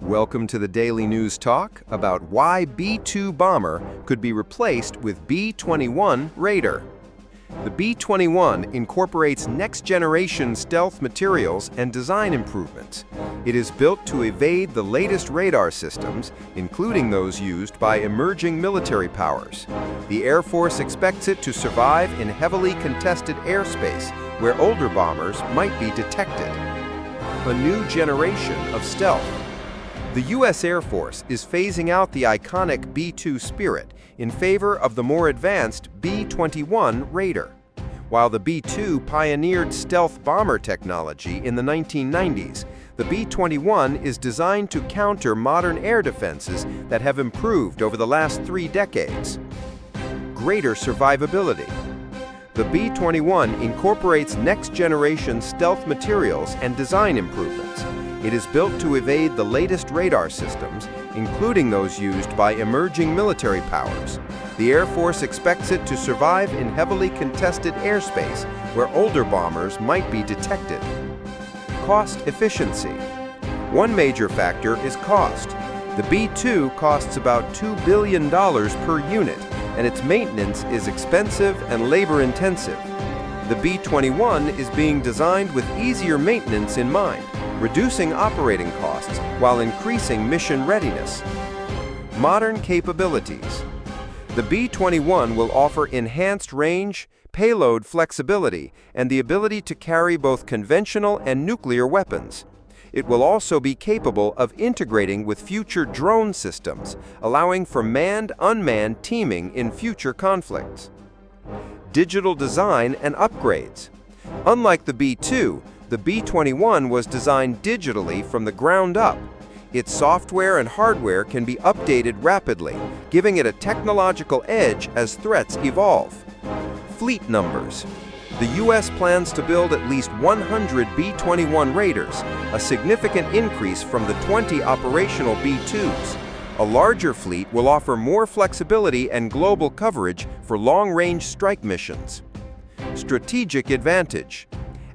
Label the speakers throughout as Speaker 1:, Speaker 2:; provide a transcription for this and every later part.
Speaker 1: Welcome to the Daily News Talk about why B-2 bomber could be replaced with B-21 Raider. The B-21 incorporates next-generation stealth materials and design improvements. It is built to evade the latest radar systems, including those used by emerging military powers. The Air Force expects it to survive in heavily contested airspace where older bombers might be detected. A new generation of stealth. The U.S. Air Force is phasing out the iconic B-2 Spirit in favor of the more advanced B-21 Raider. While the B-2 pioneered stealth bomber technology in the 1990s, the B-21 is designed to counter modern air defenses that have improved over the last 3 decades. Greater survivability. The B-21 incorporates next-generation stealth materials and design improvements. It is built to evade the latest radar systems, including those used by emerging military powers. The Air Force expects it to survive in heavily contested airspace where older bombers might be detected. Cost efficiency. One major factor is cost. The B-2 costs about $2 billion per unit, and its maintenance is expensive and labor-intensive. The B-21 is being designed with easier maintenance in mind, reducing operating costs while increasing mission readiness. Modern capabilities. The B-21 will offer enhanced range, payload flexibility, and the ability to carry both conventional and nuclear weapons. It will also be capable of integrating with future drone systems, allowing for manned-unmanned teaming in future conflicts. Digital design and upgrades. Unlike the B-2, the B-21 was designed digitally from the ground up. Its software and hardware can be updated rapidly, giving it a technological edge as threats evolve. Fleet numbers. The U.S. plans to build at least 100 B-21 Raiders, a significant increase from the 20 operational B-2s. A larger fleet will offer more flexibility and global coverage for long-range strike missions. Strategic advantage.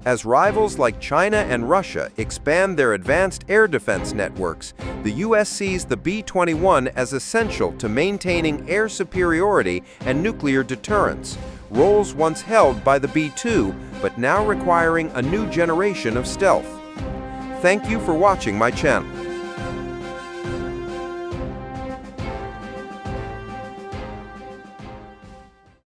Speaker 1: As rivals like China and Russia expand their advanced air defense networks, the U.S. sees the B-21 as essential to maintaining air superiority and nuclear deterrence, roles once held by the B-2 but now requiring a new generation of stealth. Thank you for watching my channel.